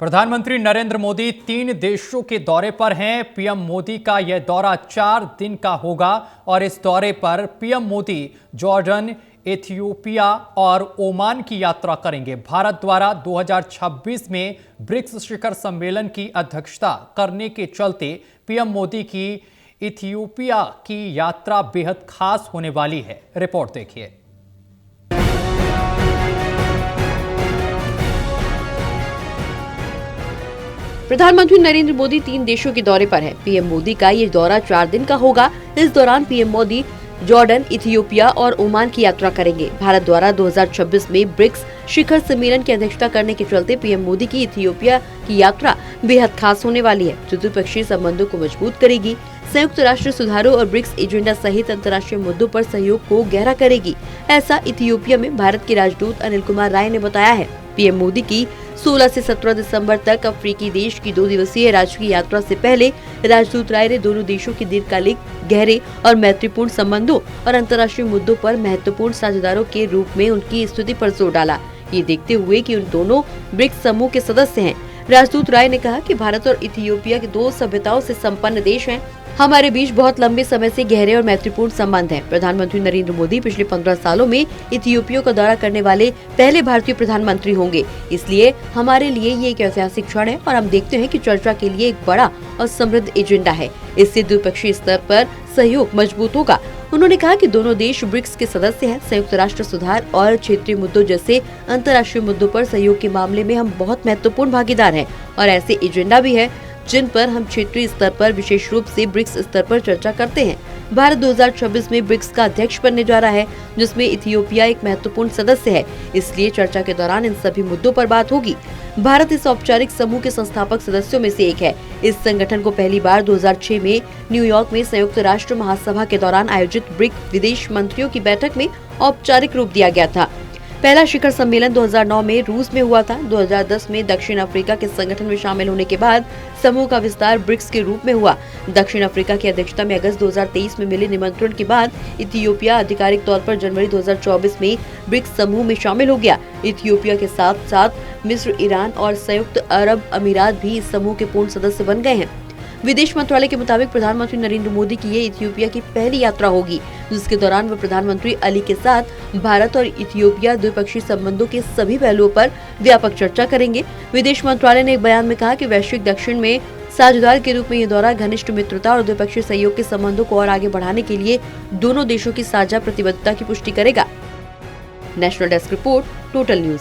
प्रधानमंत्री नरेंद्र मोदी 3 देशों के दौरे पर हैं। पीएम मोदी का यह दौरा 4 दिन का होगा और इस दौरे पर पीएम मोदी जॉर्डन, इथियोपिया और ओमान की यात्रा करेंगे। भारत द्वारा 2026 में ब्रिक्स शिखर सम्मेलन की अध्यक्षता करने के चलते पीएम मोदी की इथियोपिया की यात्रा बेहद खास होने वाली है। रिपोर्ट देखिए। प्रधानमंत्री नरेंद्र मोदी 3 देशों के दौरे पर हैं। पीएम मोदी का ये दौरा 4 दिन का होगा। इस दौरान पीएम मोदी जॉर्डन, इथियोपिया और ओमान की यात्रा करेंगे। भारत द्वारा 2026 में ब्रिक्स शिखर सम्मेलन की अध्यक्षता करने के चलते पीएम मोदी की इथियोपिया की यात्रा बेहद खास होने वाली है, जो द्विपक्षीय संबंधों को मजबूत करेगी, संयुक्त राष्ट्र सुधारों और ब्रिक्स एजेंडा सहित अंतर्राष्ट्रीय मुद्दों पर सहयोग को गहरा करेगी। ऐसा इथियोपिया में भारत के राजदूत अनिल कुमार राय ने बताया है। पीएम मोदी की 16 से 17 दिसंबर तक अफ्रीकी देश की 2 दिवसीय राजकीय यात्रा से पहले राजदूत राय ने दोनों देशों की दीर्घकालिक, गहरे और मैत्रीपूर्ण संबंधों और अंतर्राष्ट्रीय मुद्दों पर महत्वपूर्ण साझेदारों के रूप में उनकी स्थिति पर जोर डाला। ये देखते हुए कि उन दोनों ब्रिक्स समूह के सदस्य हैं, राजदूत राय ने कहा कि भारत और इथियोपिया के 2 सभ्यताओं से संपन्न देश हैं। हमारे बीच बहुत लंबे समय से गहरे और मैत्रीपूर्ण संबंध हैं। प्रधानमंत्री नरेंद्र मोदी पिछले 15 सालों में इथियोपिया का दौरा करने वाले पहले भारतीय प्रधानमंत्री होंगे, इसलिए हमारे लिए ये एक ऐतिहासिक क्षण है और हम देखते हैं कि चर्चा के लिए एक बड़ा और समृद्ध एजेंडा है। इससे द्विपक्षीय स्तर पर सहयोग मजबूत होगा। उन्होंने कहा कि दोनों देश ब्रिक्स के सदस्य हैं। संयुक्त राष्ट्र सुधार और क्षेत्रीय मुद्दों जैसे अंतर्राष्ट्रीय मुद्दों पर सहयोग के मामले में हम बहुत महत्वपूर्ण भागीदार हैं और ऐसे एजेंडा भी है जिन पर हम क्षेत्रीय स्तर पर विशेष रूप से ब्रिक्स स्तर पर चर्चा करते हैं। भारत 2026 में ब्रिक्स का अध्यक्ष बनने जा रहा है, जिसमें इथियोपिया एक महत्वपूर्ण सदस्य है, इसलिए चर्चा के दौरान इन सभी मुद्दों पर बात होगी। भारत इस औपचारिक समूह के संस्थापक सदस्यों में से एक है। इस संगठन को पहली बार 2006 में न्यूयॉर्क में संयुक्त राष्ट्र महासभा के दौरान आयोजित ब्रिक्स विदेश मंत्रियों की बैठक में औपचारिक रूप दिया गया था। पहला शिखर सम्मेलन 2009 में रूस में हुआ था। 2010 में दक्षिण अफ्रीका के संगठन में शामिल होने के बाद समूह का विस्तार ब्रिक्स के रूप में हुआ। दक्षिण अफ्रीका की अध्यक्षता में अगस्त 2023 में मिले निमंत्रण के बाद इथियोपिया आधिकारिक तौर पर जनवरी 2024 में ब्रिक्स समूह में शामिल हो गया। इथियोपिया के साथ साथ मिस्र, ईरान और संयुक्त अरब अमीरात भी इस समूह के पूर्ण सदस्य बन गए हैं। विदेश मंत्रालय के मुताबिक प्रधानमंत्री नरेंद्र मोदी की ये इथियोपिया की पहली यात्रा होगी, जिसके दौरान वह प्रधानमंत्री अली के साथ भारत और इथियोपिया द्विपक्षीय संबंधों के सभी पहलुओं पर व्यापक चर्चा करेंगे। विदेश मंत्रालय ने एक बयान में कहा कि वैश्विक दक्षिण में साझेदार के रूप में ये दौरा घनिष्ठ मित्रता और द्विपक्षीय सहयोग के संबंधों को और आगे बढ़ाने के लिए दोनों देशों की साझा प्रतिबद्धता की पुष्टि करेगा। National desk report, total news.